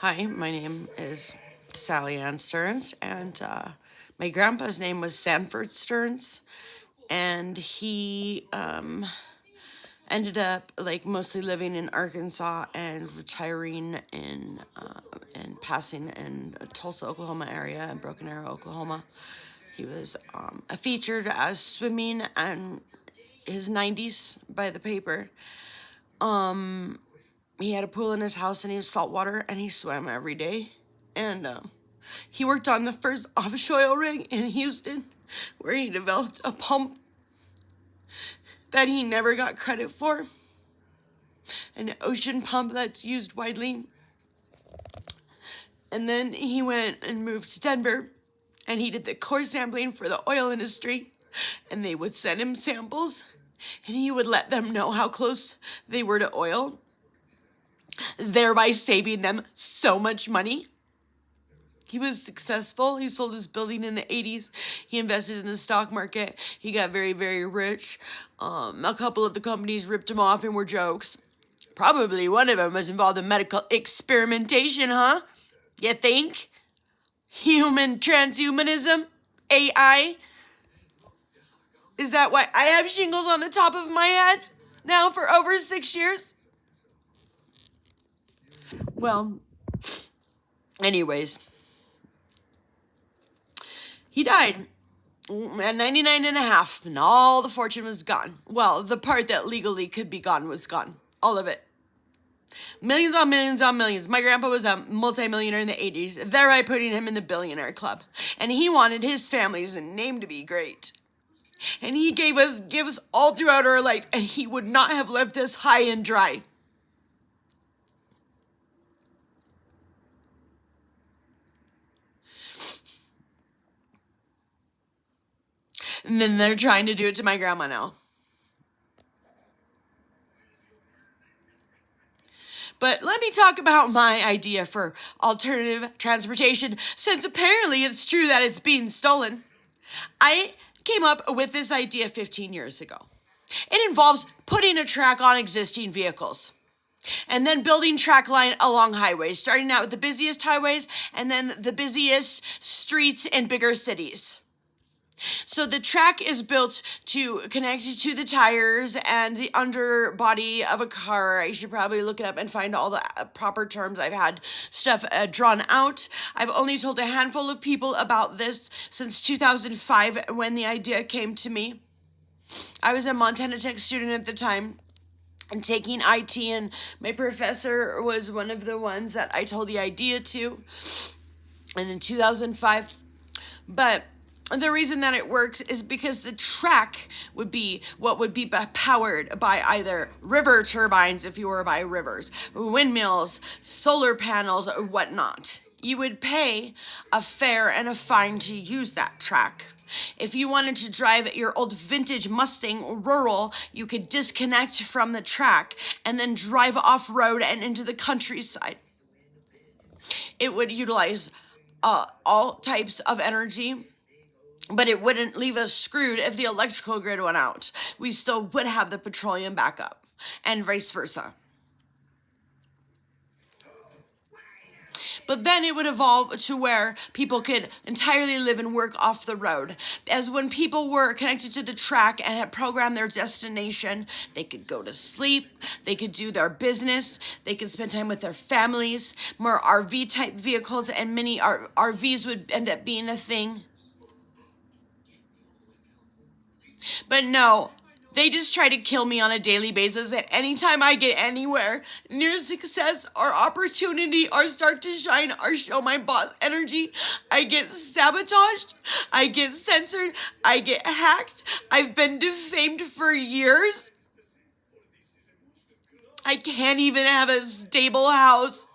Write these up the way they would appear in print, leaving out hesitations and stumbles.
Hi, my name is Sally Ann Stearns, and my grandpa's name was Sanford Stearns, and he ended up like mostly living in Arkansas and retiring in and passing in Tulsa, Oklahoma area and Broken Arrow, Oklahoma. He was featured as swimming in his 90s by the paper. He had a pool in his house and he was saltwater and he swam every day. And he worked on the first offshore oil rig in Houston where he developed a pump that he never got credit for, an ocean pump that's used widely. And then he went and moved to Denver and he did the core sampling for the oil industry. And they would send him samples and he would let them know how close they were to oil, thereby saving them so much money. He was successful. He sold his building in the 80s. He invested in the stock market. He got very, very rich. A couple of the companies ripped him off and were jokes. Probably one of them was involved in medical experimentation, huh? You think? Human transhumanism? AI? Is that why I have shingles on the top of my head now for over 6 years? Well, anyways, he died at 99 and a half, and all the fortune was gone. Well, the part that legally could be gone was gone. All of it. Millions on millions on millions. My grandpa was a multimillionaire in the 80s, thereby putting him in the billionaire club. And he wanted his family's name to be great. And he gave us gifts all throughout our life, and he would not have left us high and dry. And then they're trying to do it to my grandma now. But let me talk about my idea for alternative transportation, since apparently it's true that it's being stolen. I came up with this idea 15 years ago. It involves putting a track on existing vehicles and then building track line along highways, starting out with the busiest highways and then the busiest streets in bigger cities. So the track is built to connect to the tires and the underbody of a car. I should probably look it up and find all the proper terms. I've had stuff drawn out. I've only told a handful of people about this since 2005 when the idea came to me. I was a Montana Tech student at the time and taking IT, and my professor was one of the ones that I told the idea to. And in 2005, but the reason that it works is because the track would be what would be powered by either river turbines, if you were by rivers, windmills, solar panels, or whatnot. You would pay a fare and a fine to use that track. If you wanted to drive your old vintage Mustang rural, you could disconnect from the track and then drive off-road and into the countryside. It would utilize all types of energy, but it wouldn't leave us screwed if the electrical grid went out. We still would have the petroleum backup, and vice versa. But then it would evolve to where people could entirely live and work off the road. As when people were connected to the track and had programmed their destination, they could go to sleep, they could do their business, they could spend time with their families. More RV type vehicles and mini RVs would end up being a thing. But no, they just try to kill me on a daily basis. And anytime I get anywhere near success or opportunity or start to shine or show my boss energy, I get sabotaged, I get censored, I get hacked. I've been defamed for years. I can't even have a stable house.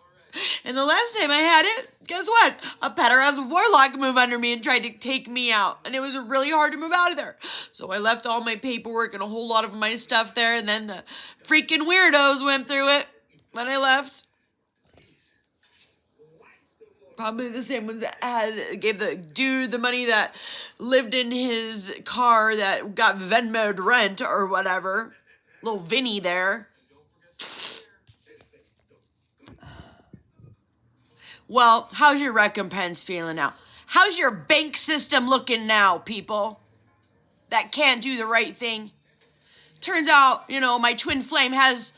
And the last time I had it, guess what? A Pederast warlock moved under me and tried to take me out. And it was really hard to move out of there. So I left all my paperwork and a whole lot of my stuff there. And then the freaking weirdos went through it when I left. Probably the same ones that gave the dude the money that lived in his car that got Venmo'd rent or whatever. Little Vinny there. Well, how's your recompense feeling now? How's your bank system looking now, people that can't do the right thing? Turns out, my twin flame has.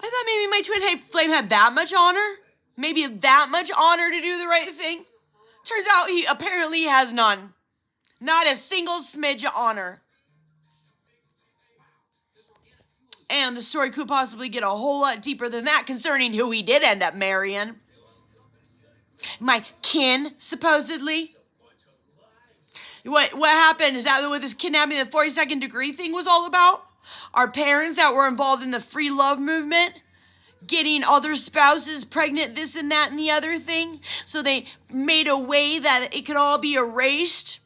I thought maybe my twin flame had that much honor. Maybe that much honor to do the right thing. Turns out he apparently has none. Not a single smidge of honor. And the story could possibly get a whole lot deeper than that concerning who he did end up marrying. My kin, supposedly. What happened? Is that what this kidnapping, the 42nd degree thing was all about? Our parents that were involved in the free love movement? Getting other spouses pregnant, this and that and the other thing? So they made a way that it could all be erased?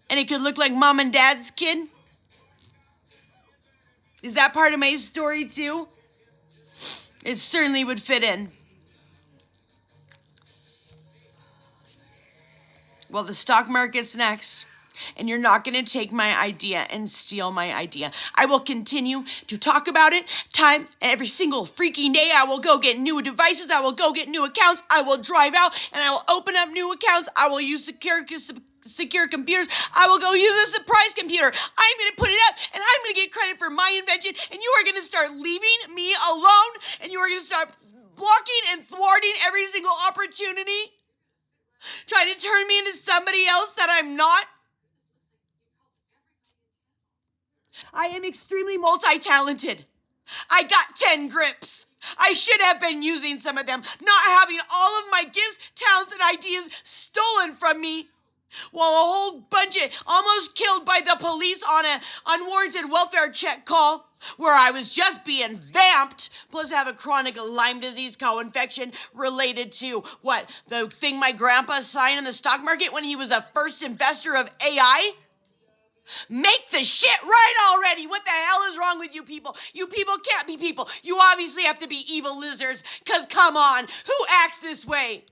And it could look like mom and dad's kid? Is that part of my story too? It certainly would fit in. Well, the stock market's next. And you're not going to take my idea and steal my idea. I will continue to talk about it time every single freaking day. I will go get new devices. I will go get new accounts. I will drive out and I will open up new accounts. I will use secure computers. I will go use a surprise computer. I'm going to put it up and I'm going to get credit for my invention. And you are going to start leaving me alone. And you are going to start blocking and thwarting every single opportunity. Trying to turn me into somebody else that I'm not. I am extremely multi-talented. I got 10 grips. I should have been using some of them, not having all of my gifts, talents, and ideas stolen from me. While a whole bunch of almost killed by the police on an unwarranted welfare check call, where I was just being vamped, plus have a chronic Lyme disease co-infection related to, the thing my grandpa signed in the stock market when he was a first investor of AI? Make the shit right already. What the hell is wrong with you people? You people can't be people. You obviously have to be evil lizards, because come on, who acts this way?